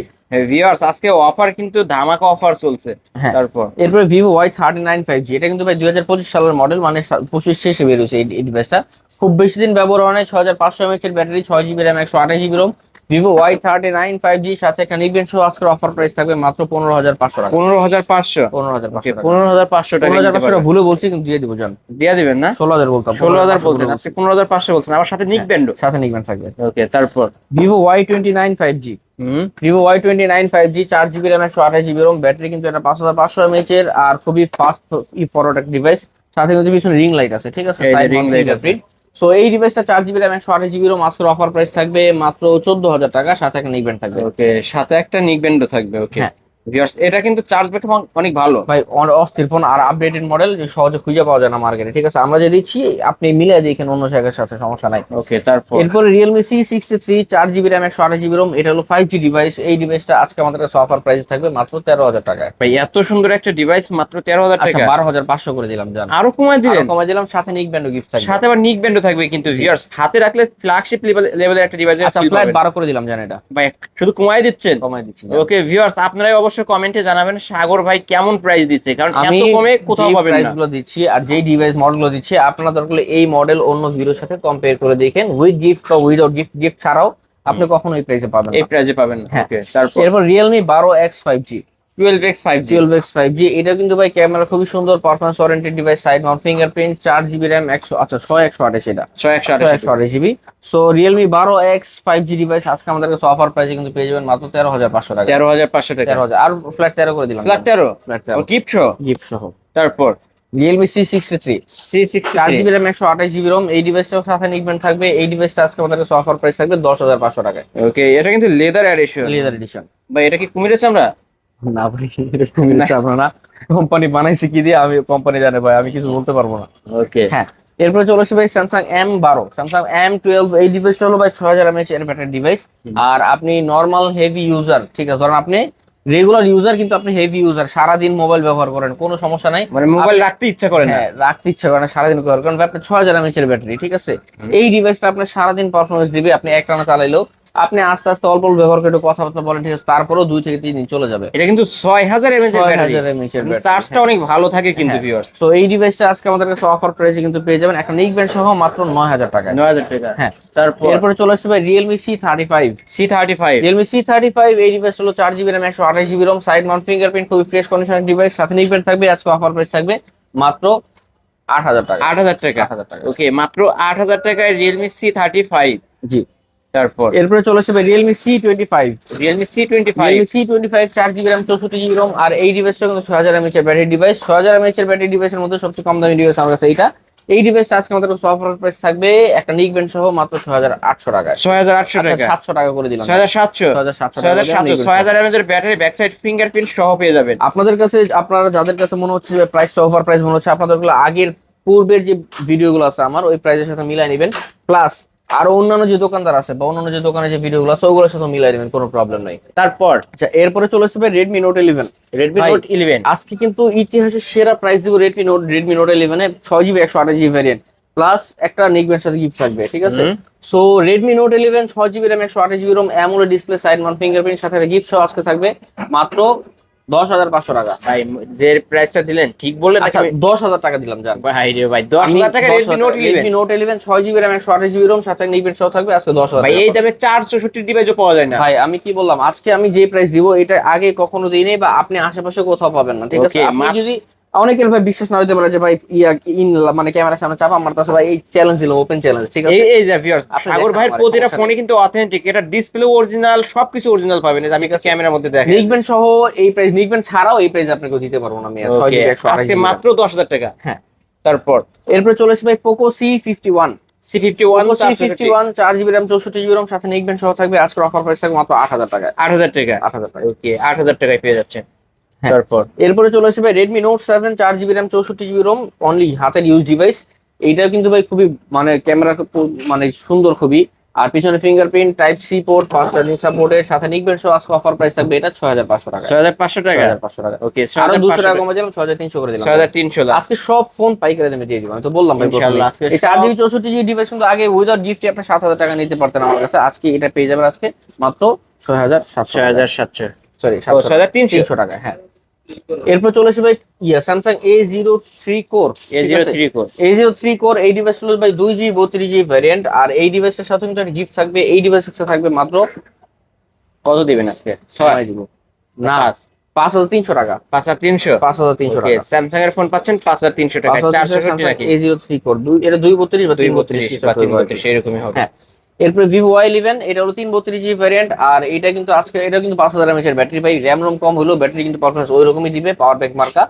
ভিউয়ার্স আজকে অফার কিন্তু ধামাকা অফার চলছে। হ্যাঁ। তারপর এরপরে Vivo Y39 5G। এটা কিন্তু ভাই 2025 সালের মডেল, মানে 25 শেষে বের হয়েছে এই ডিভাইসটা। খুব বেশি দিন ব্যবহার হয় নাই। 6,500 mAh এর battery, 6 GB RAM 128 GB Rome, Vivo Y39 5G সাথে একটা নিকবেন সহ আজকের অফার প্রাইস থাকবে মাত্র 15,500 টাকা। 15,500। 15,500 টাকা। 15,500 টাকা 15,500 টাকা ভুলে বলছি কিন্তু দিয়ে দিব জান। দিয়া দিবেন না? 16,000 বলতাম, 16,000 15,500 বলতেন, আজকে 15,500 বলছেন, আবার সাথে নিক ব্যান্ডও। সাথে নিকবেন থাকবে। ওকে, তারপর Vivo Y29 5G, Vivo Y29 5G 4GB RAM 128GB ROM, battery কিন্তু এটা 5,500 mAh এর আর খুবই ফাস্ট ফরওয়ার্ড একটা ডিভাইস। সাথে কিন্তু পিছনে রিং লাইট আছে, ঠিক আছে, এই যে সাইড ring মাউন্ট light আছে। ফিঙ্গারপ্রিন্ট। সো এই ডিভাইসটা 4GB RAM 128GB ROM আজকের অফার প্রাইস থাকবে মাত্র 14,000 টাকা, সাথে একটা নিকবেন থাকবে। ওকে, সাথে একটা নিক ব্যান্ডও থাকবে। ওকে হ্যাঁ ভিউয়ার্স, এটা কিন্তু চার্জ ব্যাকআপ অনেক ভালো ভাই, অস্থির ফোন আর আপডেটেড মডেল, যে সহজে খুঁজে পাওয়া যায় না মার্কেটে, ঠিক আছে, আমরা যে দিচ্ছি আপনি মিলিয়ে দেখেন অন্য জায়গার সাথে, সমস্যা নাই। ওকে, তারপর এরপরে Realme C63 4GB RAM 128GB ROM, এটা হলো 5G ডিভাইস। এই ডিভাইসটা আজকে আমাদের কাছে অফার প্রাইস থাকবে মাত্র 13,000 টাকায়। ভাই এত সুন্দর একটা ডিভাইস মাত্র 13,000 আচ্ছা, টাকা? 12,500 করে দিলাম জান। আরো কমায় আরো দিলেন? কমাই দিলাম, সাথে নিক ব্যান্ডও গিফট থাকবে। সাথে আবার নিক ব্যান্ডও থাকবে, কিন্তু ভিউয়ার্স হাতে রাখলে ফ্ল্যাগশিপ লেভেলের একটা ডিভাইস আচ্ছা, ফ্ল্যাট 12 করে দিলাম জান, এটা ভাই শুধু কমায় দিচ্ছেন। কমাই দিচ্ছি। ওকে ভিউয়ার্স, আপনারাই অবশ্যই কমেন্টে জানাবেন সাগর ভাই কেমন প্রাইস দিচ্ছে, কারণ আমি এত কমে কোথাও যে পাবেন প্রাইস না। গুলো দিচ্ছি আর যেই ডিভাইস মডেল গুলো দিচ্ছি, আপনারা দরকার হলে এই মডেল অন্য ভিডিওর সাথে কম্পেয়ার করে দেখেন, উইথ গিফট বা উইদাউট গিফট, গিফট ছাড়াও আপনি কখনো এই প্রাইসে পাবেন এই না। প্রাইসে পাবেন না। হ্যাঁ। ওকে, তারপর এরপর Realme 12X 5G, 12x 5G। 12X 5G এটা কিন্তু ভাই ক্যামেরা খুবই সুন্দর, performance oriented device, side mount fingerprint, 4GB RAM 100, আচ্ছা 128 এটা 128 128GB। So Realme 12X 5G device আজকে আমাদের কাছে অফার প্রাইসে কিন্তু পেয়ে যাবেন মাত্র 13,500 টাকা। 13,500 টাকা। 13,000 আর ফ্ল্যাট 13 করে দিলাম। ফ্ল্যাট 13 ফ্ল্যাট ও 13 গিফট সহ। গিফট সহ। তারপর Realme C63 4GB 363। RAM 128GB ROM, এই ডিভাইসটাও সাথে নিকবেন থাকবে। এই ডিভাইসটা আজকে আমাদের কাছে অফার প্রাইস থাকবে 10,500 টাকায়। ওকে, এটা কিন্তু লেদার এডিশন। Leather addition. ভাই এটা কি কুমিরের চামড়া? না ভাই, এরকম চাবো না, কোম্পানি বানাইছে কি দিয়ে আমি, কোম্পানি জানে ভাই, আমি কিছু বলতে পারবো না। ওকে, হ্যাঁ, এরপরে চলে আসে ভাই স্যামসাং M12, স্যামসাং M12। এই ডিভাইসটা হলো ভাই 6,000 mAh এর ব্যাটারি ডিভাইস। আর আপনি নর্মাল হেভি ইউজার, ঠিক আছে, ধরেন আপনি রেগুলার ইউজার কিন্তু আপনি হেভি ইউজার, সারাদিন মোবাইল ব্যবহার করেন, কোনো সমস্যা নাই, মানে মোবাইল রাখতে ইচ্ছা করে না। হ্যাঁ, রাখতে ইচ্ছা করে না, সারাদিন ব্যবহার করেন, আপনার 6,000 mAh এর ব্যাটারি, ঠিক আছে। এই ডিভাইসটা আপনার সারাদিন পারফরমেন্স দিবে, আপনি এক টানা চালাইলেও, আপনি আস্তে আস্তে অল্প অল্প ব্যবহার করে একটু কথাবার্তা বলেন, ঠিক আছে, তারপরেও 2 থেকে 3 দিন চলে যাবে। এটা কিন্তু 6,000 mAh এর ব্যাটারি, 6,000 mAh এর ব্যাটারি, চার্জটা অনেক ভালো থাকে কিন্তু হ্যাঁ। ভিউয়ার্স। সো এই ডিভাইসটা আজকে আমাদের কাছে অফার প্রাইসে কিন্তু পেয়ে যাবেন একটা নিকবেন সহ মাত্র 9,000 টাকায়। 9,000 টাকা। হ্যাঁ। তারপর এরপরে চলে আসছে ভাই Realme C35। C35। Realme C35 এই ডিভাইস হলো 4GB RAM 128GB ROM, side mount fingerprint, খুবই ফ্রেশ কন্ডিশনের ডিভাইস, সাথে নিকবেন থাকবে। আজকে অফার প্রাইস থাকবে মাত্র 8,000 টাকা। 8,000 টাকা। 8,000 টাকা। ওকে, মাত্র 8,000 টাকায় রিয়েলমি C35। জি। তারপর এরপরে চলে আসছে ভাই Realme C25। Realme C25। Realme C25 4GB RAM 64GB ROM, আর এই ডিভাইসটা কিন্তু 6,000 mAh এর ব্যাটারি ডিভাইস। 6,000 mAh এর ব্যাটারি ডিভাইসের মধ্যে সবচেয়ে কম দামি ডিভাইস আমার কাছে এইটা। এই ডিভাইসটা আজকে আমাদের অফার প্রাইস থাকবে একটা নিকবেন সহ মাত্র 6,800 টাকায়। 6,800 টাকা। 700 টাকা করে দিলাম। 6,700। 6,700 6,000 mAh এর ব্যাটারি, ব্যাক সাইড ফিঙ্গারপ্রিন্ট সহ পেয়ে যাবেন। আপনাদের কাছে, আপনারা যাদের কাছে মনে হচ্ছে প্রাইসটা ওভার প্রাইস মনে হচ্ছে, আপনাদের আগের পূর্বের যে ভিডিওগুলো আছে আমার, ওই প্রাইসের সাথে মিলাই নেবেন, প্লাস আরো অন্যান্য যে দোকানদার আছে বা অন্যান্য যে দোকানে যে ভিডিওগুলো আছে ওগুলোর সাথে মিলাই নেবেন, কোনো প্রবলেম নাই। তারপর আচ্ছা, এরপরে চলে আসবে Redmi Note 11। Redmi ভাই, Note 11 আজকে কিন্তু ইতিহাসের সেরা প্রাইস দিব Redmi Note 11 এ 6GB 128GB ভ্যারিয়েন্ট, প্লাস একটা নিকবেন সাথে গিফট থাকবে, ঠিক আছে। So Redmi Note 11 6GB RAM 128GB ROM, AMOLED display, side mount fingerprint, সাথে একটা গিফট সহ আজকে থাকবে মাত্র 10,500 টাকা। ভাই যে প্রাইসটা দিলেন ঠিক বললেন নাকি? আচ্ছা, 10,000 টাকা দিলাম জান। ভাই রে ভাই, 10,000 টাকা Redmi Note 11। Redmi Note 11 6GB RAM 128GB ROM, সাথে নিকবেন সহ থাকবে আজকে 10,000 ভাই টাকা। এই দামে 464 ডিভাইসও পাওয়া যায় না। ভাই আমি কি বললাম, আজকে আমি যে প্রাইস দিব এটা আগে কখনো দিই নাই, বা আপনি আশেপাশে কোথাও পাবেন না, ঠিক আছে। Okay, আপনি যদি, অনেকের ভাই বিশ্বাস না হতে পারে যে ভাই মানে ক্যামেরার সামনে চাপা মারতেছে, ভাই এই চ্যালেঞ্জ দিলাম, ওপেন চ্যালেঞ্জ, ঠিক আছে। এই যে ভিউয়ার্স, আপনি সাগর দেখেন ভাইয়ের আমার প্রতিটা সমস্যা ফোনে নেই। কিন্তু অথেন্টিক, এটা ডিসপ্লে অরিজিনাল, সবকিছু অরিজিনাল পাবেন। এই যে আমি ঠিক আছে। ক্যামেরার মধ্যে দেখেন, নিকবেন সহ এই প্রাইস, নিকবেন ছাড়াও এই প্রাইস আপনাকে দিতে পারবো না আমি। ওকে, আজকে মাত্র 10,000 টাকা। হ্যাঁ। তারপর এরপর চলে আসবে ভাই Poco C51। C51 C51 4GB RAM 64GB ROM, সাথে নিকবেন সহ থাকবে আজকের অফার প্রাইস থাকবে মাত্র 8,000 টাকা। 8,000 টাকা। 8,000 টাকা। ওকে, 8,000 টাকায় পেয়ে যাচ্ছেন। হ্যাঁ। তারপর এরপরে চলে আসবে Redmi Note 7 4GB RAM 64GB ROM, only হাতের ইউজ ডিভাইস। এইটা কিন্তু ভাই খুবই মানে ক্যামেরা মানে সুন্দর খুবই, আর পিছনে fingerprint, type C port, fast charging সাপোর্টের, সাথে নিকবেন সহ আজকে অফার প্রাইস থাকবে এটা 6,500 টাকা। 6,500 টাকা। 6,500 টাকা। ওকে, আরো 200 টাকা 6,500 কমে দিলাম, 6,300 করে দিলাম। 6,300 আজকে সব ফোন পাইকারি দামে দিয়ে দিব, আমি তো বললাম ভাই প্রথমে। ইনশাআল্লাহ আজকে এই 4GB 64GB ডিভাইস কিন্তু আগে উইদাউট গিফটে আপনি 7,000 টাকা নিতে পারতেন আমার কাছে, আজকে এটা পেয়ে যাবেন আজকে মাত্র 6,700 6,700। সরি 7,300 টাকা। হ্যাঁ। এরপর চলে আসবে ভাই Samsung A03 core. A03 core. A03 core এই ডিভাইস হলো ভাই 2GB 32GB ভ্যারিয়েন্ট, আর এই ডিভাইসের সাথে কিন্তু একটা গিফট থাকবে। এই ডিভাইসের সাথে থাকবে মাত্র কত দিবেন আজকে? সময় দিব না, 5,300 টাকা, 5300। 5,300 ওকে, টাকা। স্যামসাং এর ফোন পাচ্ছেন 5300 টাকায়, 460 নাকি? A03 কোড, এটা 232 বা 332 232 কিছু বা একটা হইবো আর কি। 332 এরকমই হবে। হ্যাঁ, এরপরে ভিভো Y11, এটা হলো 332 জিবি ভ্যারিয়েন্ট, আর এটা কিন্তু আজকে এটা কিন্তু 5000 mAh এর ব্যাটারি ভাই, র্যাম রোম কম হলেও ব্যাটারি কিন্তু পারফরমেন্স ওই রকমই দিবে, পাওয়ার ব্যাংক মার্কা।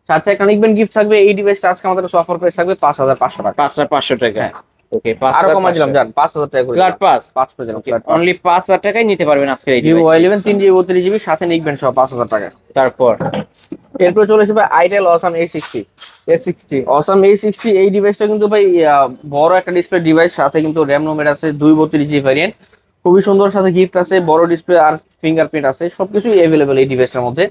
সাথে একটা নিকবেন গিফট থাকবে। এই ডিভাইসটা আজকে আমাদের অফার প্রাইস থাকবে 5500 টাকা। 5500 টাকা। হ্যাঁ, ওকে, আরো কমাই 5500 দিলাম, জান 5000 টাকা করে ফ্ল্যাট দিলাম, পাস। 5 করে দিলাম ওকে, ফ্ল্যাট পাস। অনলি 5000 টাকায় নিতে পারবেন আজকের এই ভিভো ডিভাইসটি। Y11 3GB 32GB সাথে নিকবেন সহ 5000 টাকা। তারপর এরপর চলে আসবে itel awesome A60। Awesome A60 এই ডিভাইসটা কিন্তু ভাই বড় একটা ডিসপ্লে ডিভাইস, সাথে কিন্তু র্যাম রোমের আছে 232 জিবি ভ্যারিয়েন্ট, খুবই সুন্দর, সাথে গিফট আছে, বড় ডিসপ্লে আর ফিঙ্গারপ্রিন্ট আছে, সবকিছুই অ্যাভেলেবেল এই ডিভাইসটার মধ্যে।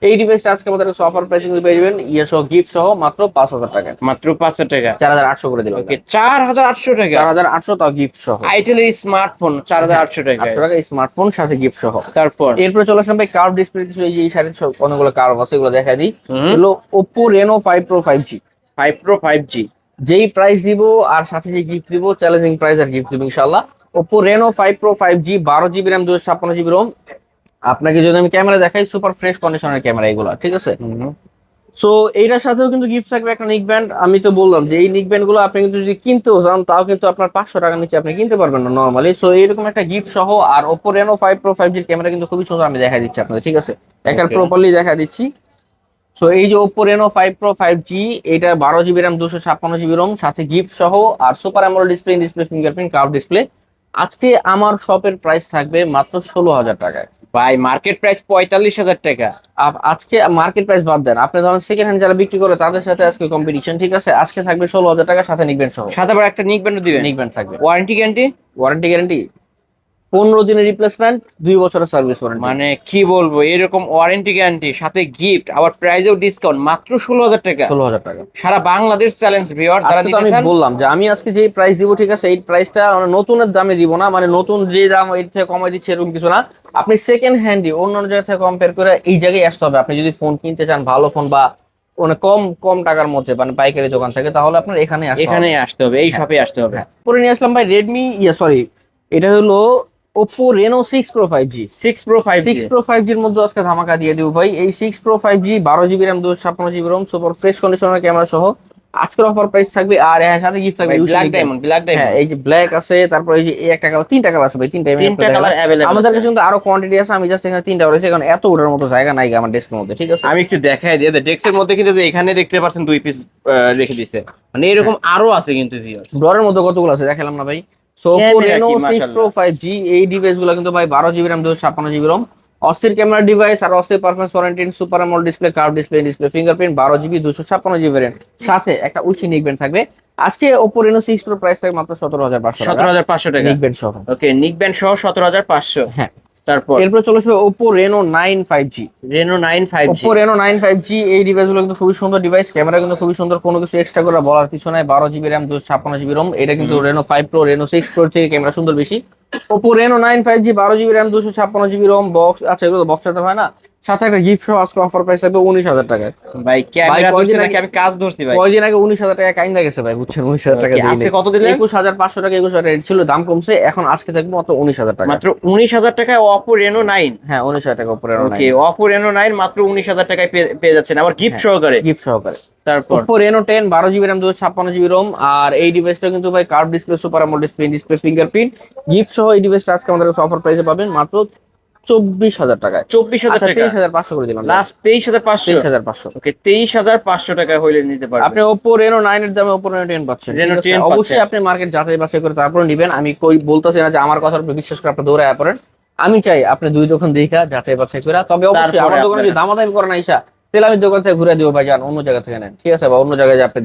এই ডিভাইসটা আজকে আমাদের কাছে অফার প্রাইসিং পেয়ে যাবেন ইয়ে সহ গিফট সহ মাত্র 5000 টাকা, মাত্র 5000 টাকা। 4800 করে দিলাম। ওকে, 4800 টাকা। 4800 তাও গিফট সহ। আইটেলের স্মার্টফোন 4800 টাকায়। 800 টাকা স্মার্টফোন সাথে গিফট সহ। তারপর এরপরে চলে আসলাম ভাই কার্ভ ডিসপ্লে কিছু, এই যে এই সাইডে অনেকগুলো কার্ভ আছে, এগুলো দেখা দিই। হুম, হলো Oppo Reno 5 Pro 5G, 5 Pro 5G। যেই প্রাইস দিব আর সাথে যে গিফট দিব, চ্যালেঞ্জিং প্রাইস আর গিফট দিব ইনশাআল্লাহ। Oppo Reno 5 Pro 5G 12 GB RAM 256 GB Rome. আপনাকে যদি আমি ক্যামেরা দেখাই, সুপার ফ্রেশ কন্ডিশনের ক্যামেরা এগুলো, ঠিক আছে। হুম, সো এইটার সাথেও কিন্তু গিফট থাকবে একটা নিক ব্যান্ড। আমি তো বললাম যে এই নিক ব্যান্ড গুলো আপনি কিন্তু যদি কিনতেও চান, তাও কিন্তু আপনার 500 টাকার নিচে আপনি কিনতে পারবেন না নর্মালি। সো এরকম একটা গিফট সহ, আর Oppo Reno 5 Pro 5G এর ক্যামেরা কিন্তু খুবই সুন্দর, আমি দেখা দিচ্ছি আপনাদের, ঠিক আছে, একটা Okay. প্রপারলি দেখা দিচ্ছি। সো এই যে Oppo Reno 5 Pro 5G, এটা 12 জিবি র্যাম 256 জিবি রোম সাথে গিফট সহ, আর super AMOLED display, display fingerprint, curve display. আজকে আমার শপের প্রাইস থাকবে মাত্র 16,000 টাকায়। ভাই, মার্কেট প্রাইস 45000 টাকা। আজকে মার্কেট প্রাইস বাদ দেন, আপনি ধরেন সেকেন্ড হ্যান্ড যারা বিক্রি করে তাদের সাথে আজকে কম্পিটিশন, ঠিক আছে। আজকে থাকবে 16,000 টাকা সাথে নিকবেন সহ। সাথে আবার একটা নিক ব্যান্ড দিবেন। নিকবেন থাকবে, ওয়ারেন্টি গ্যারান্টি? ওয়ারেন্টি গ্যারান্টি 15 দিনের রিপ্লেসমেন্ট, 2 বছরের সার্ভিস ওয়ারেন্টি। মানে কি বলবো, এরকম ওয়ারেন্টি গ্যারান্টি সাথে গিফট, আবার প্রাইসেও ডিসকাউন্ট, মাত্র 16000 টাকা। 16,000 টাকা। সারা বাংলাদেশ চ্যালেঞ্জ ভিউয়ার, তারা আজকে তো নিতে আমি চান। বললাম যে আমি আজকে যে প্রাইস দিব, ঠিক আছে, এই প্রাইসটা নতুনের দামে দিব না, মানে নতুন যে দাম এর থেকে কমাই দিচ্ছে এরকম কিছু না। আপনি সেকেন্ড হ্যান্ডই অন্য জায়গা থেকে কম্পেয়ার করে এই জায়গায় আসতে হবে। আপনি যদি ফোন কিনতে চান ভালো ফোন, বা মানে কম কম টাকার মধ্যে, মানে পাইকারি দোকান থেকে, তাহলে আপনার এখানে আসতে হবে। এখানেই আসতে হবে, এই হ্যাঁ, শপে আসতে হবে। হ্যাঁ। পরে নিয়ে আসলাম ভাই রেডমি, সরি, এটা হলো Oppo Reno 6 Pro 5G। 6 Pro 5G। 6 Pro 5G এর মধ্যে আজকে ধামাকা দিয়ে দিব ভাই। এই 6 Pro 5G 12 GB RAM 256 GB Rome super fresh কন্ডিশনের ক্যামেরা সহ আজকের অফার প্রাইস থাকবে। আর এর সাথে গিফট থাকবে ব্ল্যাক ডায়মন্ড, ব্ল্যাক হ্যাঁ, ডায়মন্ড। এই যে ব্ল্যাক আছে, তারপর এই যে এই একটা কালার, তিনটা কালার আছে ভাই, তিনটা আমি তিনটা কালার অ্যাভেলেবল আমাদের আছে। কাছে কিন্তু আরো কোয়ান্টিটি আছে, আমি জাস্ট এখানে তিনটা বলেছি কারণ এত ওঠার মতো জায়গা নাই আমার ডেস্কের মধ্যে, ঠিক আছে। আমি একটু দেখাই দিই, ডেস্কের মধ্যে কিন্তু এখানে দেখতে পাচ্ছেন 2 পিস রেখে দিয়েছে, মানে এরকম আরো আছে কিন্তু ভিউয়ার্স। ড্রয়ারের মধ্যে কতগুলো আছে দেখালাম না ভাই। সো Oppo ক্যামেরা Reno কি 6 Pro মাশাআল্লাহ। 5G এই ডিভাইস গুলো কিন্তু ভাই 12 জিবি র্যাম 256 জিবি রোম, অস্থির ক্যামেরা ডিভাইস আর অস্থির performance warranty, super AMOLED display, curve display, display fingerprint, 12 GB 256 GB variant, সাথে একটা উইশি নিকবেন্ড থাকবে। আজকে Oppo Reno 6 Pro প্রাইস থাকবে মাত্র 17,500 টাকা, 17500 টাকা নিকবেন্ড সহ। ওকে, নিক ব্যান্ড সহ 17500। হ্যাঁ, তারপর এরপর চলে আসবে Oppo Reno 9 5G। Reno 9 5G। Oppo Reno 9 5G এই ডিভাইসগুলো কিন্তু খুবই সুন্দর ডিভাইস, ক্যামেরা কিন্তু খুবই সুন্দর, কোনো কিছু এক্সট্রা করে বলার কিছু নাই। 12 জিবি র্যাম 256 জিবি রোম, এটা কিন্তু Reno 5 Pro Reno 6 Pro থেকে ক্যামেরা সুন্দর বেশি। Oppo Reno 9 5G 12 GB RAM 256 GB Rome, box আচ্ছা, এগুলো বক্স চার্জার হয় না, সাথে একটা গিফট সহ আজকে অফার প্রাইস থাকবে 19,000 টাকায়। ভাই ক্যামেরা কয়দিন ধরছি নাকি আগে- আমি কাজ ধরছি ভাই? কয়দিন আগে 19,000 টাকা কাইন্দা গেছে ভাই, বুঝছেন, 19,000 টাকা Okay, দিয়ে আজকে কত দিলেন? 21,500 টাকা, 21,000 রেট ছিল, দাম কমছে, এখন আজকে থাকবে মাত্র 19,000 টাকা। মাত্র 19000 টাকায় Oppo Reno 9। হ্যাঁ, 19,000 টাকা Oppo Reno 9, ওকে, Oppo Reno 9 মাত্র 19000 টাকায় পেয়ে যাচ্ছেন, আবার গিফট সহকারে। গিফট সহকারে। তারপর Oppo Reno 10 12 GB RAM 256 GB ROM, আর এই ডিভাইসটা কিন্তু ভাই curve display, super AMOLED display, display fingerprint, gift সহ এই ডিভাইসটা আজকে আমাদের কাছে অফার প্রাইসে পাবেন মাত্র 24,000 টাকায়। 24000 আচ্ছা, টাকা 23,500 করে দিলাম, লাস্ট 23500। 23,500। ওকে, 23500 টাকা হইলে নিতে আপনি পারবেন। Oppo Reno 9 এর দামে Oppo Reno 10 পাচ্ছেন, Reno ঠিক আছে? 10 অবশ্যই পাচ্ছেন। আপনি মার্কেট যাচাই বাছাই করে তারপর নেবেন। আমি কই বলতাছি না যে আমার কথার উপর বিশ্বাস করে আপনি দৌড়ে পড়েন। আমি চাই আপনি দুই দোকান দেখা যাচাই বাছাই করে, তবে অবশ্যই তারপরে আমার দোকানে যদি আপনারা- দামাদামি করেন আইসা, তাহলে আমি দোকান থেকে ঘুরে দিব ভাই, যান অন্য জায়গা থেকে নেন, ঠিক আছে, বা অন্য জায়গায় যে আপনি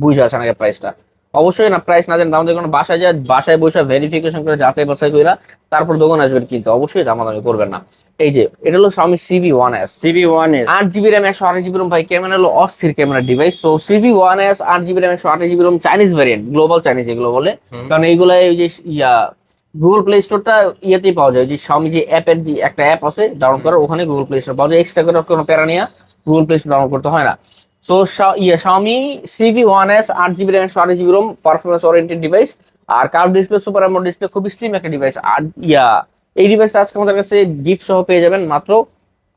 বুঝে আসেন আগে প্রাইসটা। অবশ্যই না, প্রাইস না জানেন দাম দেখুন, বাসায় যায়, বাসায় বসে ভেরিফিকেশন করে যাচাই বাছাই করে তারপর দোকান আসবেন, কিন্তু অবশ্যই দামাদামি করবেন না। এই যে এটা হলো Xiaomi CV1S, CV1S। 8 GB RAM 128 GB Rome ভাই, ক্যামেরা হলো অস্থির camera device. So CV1S 8 GB RAM 128 GB Rome, Chinese variant, global Chinese এগুলো বলে, কারণ এইগুলা এই যে গুগল প্লে স্টোরটা ইয়েতেই পাওয়া যায়, যে Xiaomi যে অ্যাপের যে একটা অ্যাপ আছে ডাউনলোড করার, ওখানে গুগল প্লে স্টোর পাওয়া যায়, এক্সট্রা করে কোনো প্যারা নিয়ে গুগল প্লে স্টোর ডাউনলোড করতে হয় না। So Xiaomi CV1S 8 GB RAM 128 GB ROM, performance oriented device, আর curve display, super AMOLED display, খুবই স্লিম একটা ডিভাইস। আর এই ডিভাইসটা আজকে আমাদের কাছে গিফট সহ পেয়ে যাবেন মাত্র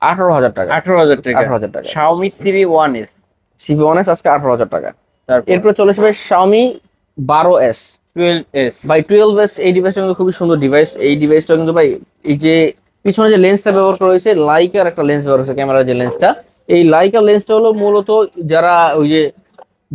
18,000 টাকা। 18,000 টাকা। 18,000 টাকা। Xiaomi CV1s। CV1s আজকে 18,000 টাকা। তারপর এরপর চলে আসবে Xiaomi 12s। 12s। ভাই 12s এই ডিভাইসটা কিন্তু খুবই সুন্দর ডিভাইস। এই ডিভাইসটা কিন্তু ভাই এই যে পিছনে যে লেন্সটা ব্যবহার করা হয়েছে, লাইকার একটা লেন্স ব্যবহার হয়েছে, ক্যামেরার যে লেন্সটা, এই লাইকার লেন্সটা হলো মূলত যারা ওই যে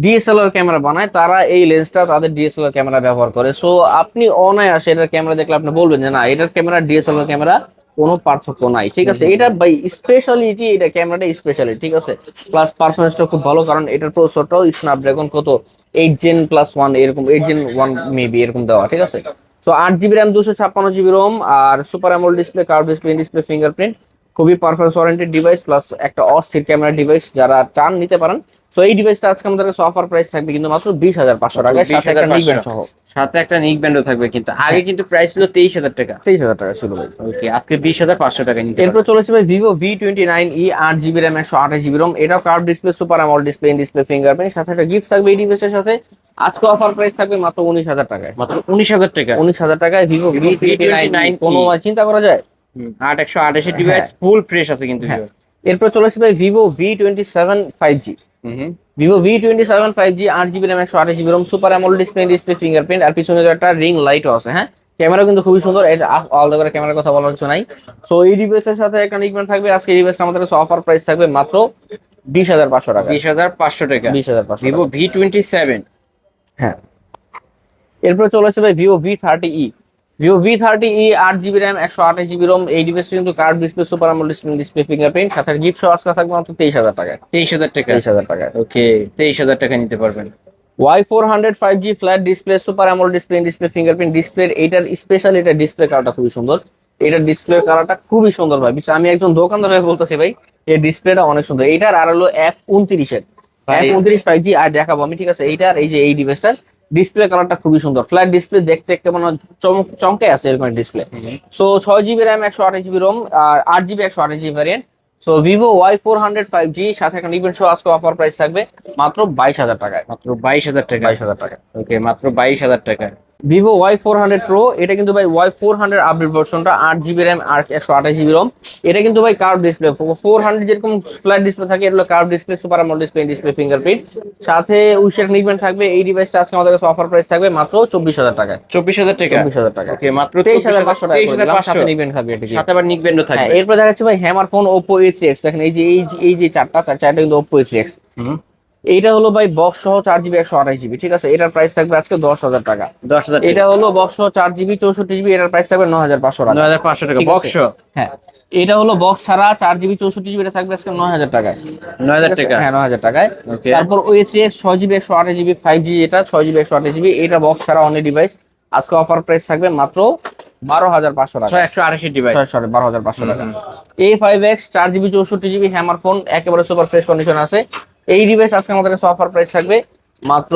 ডিএসএলআর ক্যামেরা বানায় তারা এই লেন্সটা তাদের ডিএসএলআর ক্যামেরা ব্যবহার করে। সো আপনি অনায়াসে এটার ক্যামেরা দেখলে আপনি বলবেন যে না, এটার ক্যামেরা ডিএসএলআর ক্যামেরা কোনো পার্থক্য নাই, ঠিক আছে। এটা ভাই স্পেশালিটি, এটা ক্যামেরাটা স্পেশালিটি, ঠিক আছে। প্লাস পারফরমেন্সটা খুব ভালো, কারণ এটার প্রসেসরটাও স্ন্যাপড্রাগন কত 8 Gen+1 এরকম, 8 Gen 1 মেবি এরকম দেওয়া, ঠিক আছে। So 8 GB RAM, 256 GB ROM, আর super AMOLED display, curve display, display fingerprint, খুবই পারফরমেন্স ওরিয়েন্টেড ডিভাইস, প্লাস একটা অস্থির ক্যামেরা ডিভাইস, যারা চান নিতে পারেন। সো এই ডিভাইসটা আজকে আমাদের কাছে অফার প্রাইস থাকবে কিন্তু মাত্র 20,500 টাকায়, সাথে একটা নিক ব্যান্ড সহ। সাথে একটা নিক ব্যান্ডও থাকবে, কিন্তু আগে কিন্তু প্রাইস ছিল 23,000 টাকা। 23,000 টাকা ছিল ভাই। ওকে, আজকে 20,500 টাকা নিতে এরপর চলেছে ভাই Vivo V29e, 8 GB RAM, 128 GB ROM, এটা curve display, super AMOLED display, in display fingerprint, সাথে একটা গিফট থাকবে এই ডিভাইসের সাথে। আজকে অফার প্রাইস থাকবে মাত্র 19,000 টাকায়। মাত্র 19,000 টাকা। 19,000 টাকায় ভিভো V29, কোনো চিন্তা করা যায়? 8128 এর ডিভাইস, ফুল ফ্রেশ আছে কিন্তু। হ্যাঁ। এরপর চলেছে ভাই Vivo V27 5G। Vivo V27 5G, 8 GB RAM, 128 GB ROM, super AMOLED display, display fingerprint, আর পিছনে একটা রিং লাইটও আছে। হ্যাঁ, ক্যামেরা কিন্তু খুবই সুন্দর, এটা আলাদা করে ক্যামেরার কথা বলার কিছু নাই। সো এই ডিভাইসের সাথে একটা নিক ব্যান্ড থাকবে। আজকে এই ডিভাইসটা আমাদের কাছে অফার প্রাইস থাকবে মাত্র 20,500 টাকা। 20,500 টাকা। 20,500 ভিভো V27। হ্যাঁ। এরপর চলে আসবে ভাই Vivo V30e। Vivo V30e, 8 GB RAM, 128 GB ROM, এই ডিভাইসটা কিন্তু curve display, super AMOLED display, display fingerprint, সাথে গিফট সহ আজকে থাকবে মাত্র 23,000 টাকায়। 23,000 টাকা। 23,000 টাকায়। ওকে, 23,000 টাকা নিতে পারবেন। Y400 5G flat display, super AMOLED display, display fingerprint display, এটার স্পেশাল, এটা ডিসপ্লে কালারটা খুবই সুন্দর। এটার ডিসপ্লে কালারটা খুবই সুন্দর ভাই, বিশেষ আমি একজন দোকানদার হয়ে বলতেছি ভাই, এই ডিসপ্লেটা অনেক সুন্দর। এটার আর হলো F29 এর, F29 5G আর দেখাবো আমি, ঠিক আছে। এইটার এই যে এই ডিভাইসটার ডিসপ্লে কালারটা খুবই সুন্দর, ফ্ল্যাট ডিসপ্লে, দেখতে দেখতে মনে হয় চমকে আছে এরকম display. So 6 GB RAM, 128 GB ROM, আর 8 GB 128 GB variant. So Vivo Y400 5G সাথে একটা নিবেন সহ আজকে অফার প্রাইস থাকবে মাত্র 22,000 টাকায়। মাত্র 22,000 টাকা। 22,000 টাকা। ওকে, মাত্র 22,000 টাকা। ভিভো Y400 Pro, এটা কিন্তু ভাই Y400 আপডেট ভার্সনটা, 8 GB র্যাম আর 128 GB রোম। এটা কিন্তু ভাই কার্ভ ডিসপ্লে, 400 যেরকম ফ্ল্যাট ডিসপ্লে থাকে, এটা হলো curve display, super AMOLED display, display fingerprint, সাথে উইশের নিকবেন্ড থাকবে। এই ডিভাইসটা আজকে আমাদের কাছে অফার প্রাইস থাকবে মাত্র 24,000 টাকায়। 24,000 টাকা। 24,000 টাকা। ওকে, মাত্র 23,500 টাকা করে দিলাম, 23,500। সাথে নিকবেন্ড থাকবে এটা কি। সাথে আবার নিক ব্যান্ডও হ্যাঁ, থাকবে। এরপর দেখাচ্ছি ভাই হ্যামার ফোন Oppo A3X। দেখেন এই যে এই যে চারটা কিন্তু Oppo A3X। এইটা হলো ভাই বক্স সহ 4 GB 128 GB, ঠিক আছে। এটার প্রাইস থাকবে আজকে 10,000 টাকা। 10,000। এটা হলো বক্স সহ 4 GB 64 GB, এটার প্রাইস থাকবে 9,500 টাকা। 9,500 টাকা ঠিক আছে? বক্স। হ্যাঁ, এটা হলো বক্স ছাড়া 4 GB 64 GB, এটা থাকবে আজকে 9,000 টাকায়। 9,000 টাকা। হ্যাঁ, 9,000 টাকায়। ওকে। তারপর A3X 6 GB 128 GB 5G, এটা 6 GB 128 GB, এটা বক্স ছাড়া অনলি ডিভাইস, আজকে অফার প্রাইস থাকবে মাত্র 12,500 টাকা। 128 ডিভাইস। 12,500 টাকা। A5X 4 GB 64 GB hammer phone, একেবারে সুপার ফ্রেশ কন্ডিশন আছে। এই ডিভাইস আজকে আমাদের কাছে অফার প্রাইস থাকবে মাত্র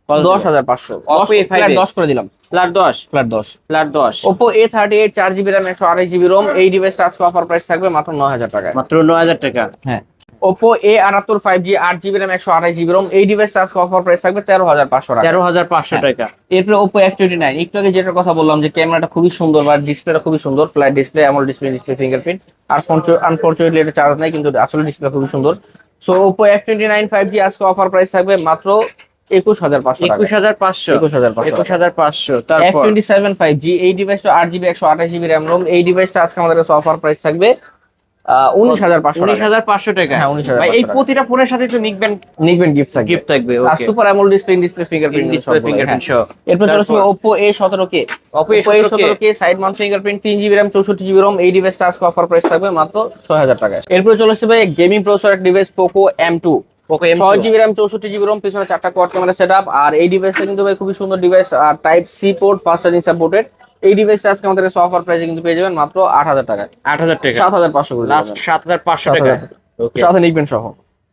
10,500। Oppo A5X 10 করে দিলাম, flat 10। Flat 10। Flat 10। Oppo A38 4 GB RAM, 128 GB ROM, এই ডিভাইসটা আজকে অফার প্রাইস থাকবে মাত্র 9,000 টাকায়। মাত্র 9,000 টাকা। হ্যাঁ। Oppo A78 5G 8 GB RAM, 128 GB ROM, এই ডিভাইসটা আজকে অফার প্রাইস থাকবে 13,500 টাকা। 13,500 টাকা। এরপর Oppo F29, একটু আগে যেটার কথা বললাম যে ক্যামেরাটা খুবই সুন্দর বা ডিসপ্লেটা খুবই সুন্দর, flat display, AMOLED display, display fingerprint, আর আনফরচুনেটলি এটা চার্জ নাই, কিন্তু আসলে ডিসপ্লে খুবই সুন্দর। সো Oppo F29 5G আজকে অফার প্রাইস থাকবে মাত্র 21,500 টাকা। 21,500। 21,500। তারপর F27 5G, এই ডিভাইসটা 8 GB 128 GB র্যাম রোম, এই ডিভাইসটা আজকে আমাদের কাছে অফার প্রাইস থাকবে 19,500 টাকা। 19,500 টাকা। হ্যাঁ, 19,500 ভাই, এই টাকা। প্রতিটা ফোনের সাথে তো নিক ব্যান্ড নিকবেন গিফট থাকবে। গিফট থাকবে। আর okay. Super AMOLED display, display fingerprint, display fingerprint সহ। এরপর চলে আসবে তারপর Oppo A17K। Oppo Oppo A17K side mount fingerprint, 3 GB RAM, 64 GB ROM, এই ডিভাইসটা আজকে অফার প্রাইস থাকবে মাত্র 6,000 টাকায়। এরপর চলে আসবে গেমিং প্রসেসর এক device Poco M2। Poco M2 6 GB RAM, 64 GB ROM, পিছনে 4টা কোয়াড ক্যামেরা সেটআপ, আর এই ডিভাইসটা কিন্তু ভাই খুবই সুন্দর ডিভাইস, আর type C port, fast charging supported. এই ডিভাইসটা আজকে আমাদের কাছে অফার প্রাইসে কিন্তু পেয়ে যাবেন মাত্র 8,000 টাকায়। 8,000 টাকা। 7,500 করে লাস্ট 7,500 টাকা। ওকে। সাথে নিকবেন সহ।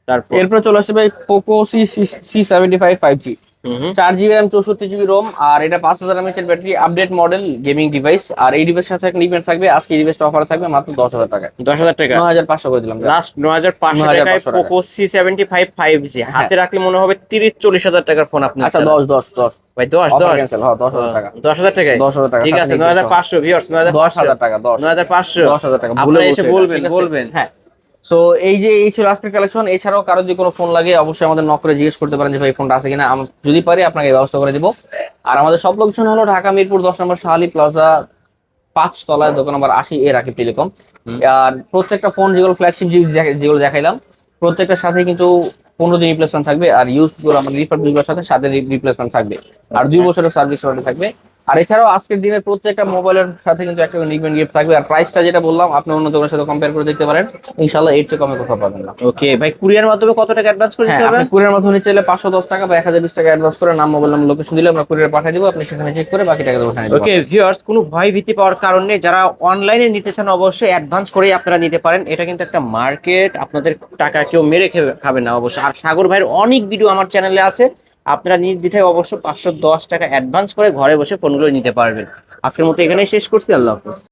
তারপর এরপর চলে আসবে ভাই Poco C75 5G। হুম। 4 GB RAM 64 GB ROM, আর এটা 5000 mAh এর battery, update model gaming device. আর এই ডিভাইসের সাথে একটা ইভেন্ট থাকবে, আজকে এই ডিভাইসটা অফারে থাকবে মাত্র 10,000 টাকায়। 10,000 টাকা 9,500 করে দিলাম। লাস্ট, 9,500 টাকায় 9,500 টাকা। পোকো C75 5G হ্যাঁ। হাতে রাখলে মনে হবে 30-40 হাজার টাকার ফোন আপনি আচ্ছা নিচ্ছেন। 10 ভাই 10 অফার 10 ক্যান্সেল, হ্যাঁ 10,000 টাকা। 10,000 টাকায় 10,000 টাকা ঠিক সাথে আছে। নিয়ে 9,500 ভিউয়ার্স, 10,000 টাকা, 9,500 10,000 টাকা ভুলে আপনারা এসে বলছি এটা, বলবেন ঠিক আছে? বলবেন। হ্যাঁ। সো এই ছিল আজকের কালেকশন। এছাড়াও কারো যদি কোনো ফোন লাগে অবশ্যই আমাদের নক করে জিজ্ঞেস করতে পারেন যে ভাই এই ফোনটা আছে কিনা, আমরা যদি পারি আপনাকে এই ব্যবস্থা করে দিব। আর আমাদের সব লোকেশন হলো ঢাকা মিরপুর 10 নম্বর শাহালি প্লাজা 5 তলায়, দোকান নম্বর 80 এ রাকিব টেলিকম। আর প্রত্যেকটা ফোন যেগুলো ফ্ল্যাগশিপ যেগুলো দেখাইলাম প্রত্যেকটার সাথে কিন্তু 15 দিন রিপ্লেসমেন্ট থাকবে, আর ইউজড গুলো আমাদের রিফার গুলোর সাথে রিপ্লেসমেন্ট থাকবে, আর 2 বছরের সার্ভিস ওয়ারেন্টি থাকবে। আর এছাড়াও আজকের দিনের প্রত্যেকটা মোবাইলের সাথে কিন্তু একটা নিকবেন গিফট থাকবে। আর প্রাইসটা যেটা বললাম আপনি অন্য দোকানের সাথে কম্পেয়ার করে দেখতে পারেন, ইনশাআল্লাহ এর চেয়ে কমে কোথাও পাবেন না। ওকে ভাই, কুরিয়ার মাধ্যমে কত টাকা অ্যাডভান্স করে হ্যাঁ, দিতে হবে? আপনি কুরিয়ার মাধ্যমে চাইলে 510 টাকা বা 1020 টাকা অ্যাডভান্স করে নাম, মোবাইল নাম্বার, লোকেশন দিলে আমরা কুরিয়ার পাঠিয়ে দিব, আপনি সেখানে চেক করে বাকি টাকা উঠায় নিতে ওকে পারবেন। ভিউয়ার্স, কোনো ভয় ভীতি পাওয়ার কারণ নেই। যারা অনলাইনে নিতে চান অবশ্যই অ্যাডভান্স করেই আপনারা নিতে পারেন। এটা কিন্তু একটা মার্কেট, আপনাদের টাকা কেউ মেরে খাবে না অবশ্যই। আর সাগর ভাইয়ের অনেক ভিডিও আমার চ্যানেলে আছে, আপনারা নির্দ্বিধায় অবশ্য 510 টাকা অ্যাডভান্স করে ঘরে বসে ফোনগুলো নিতে পারবেন। আজকের মতো এখানেই শেষ করছি, আল্লাহ হাফেজ।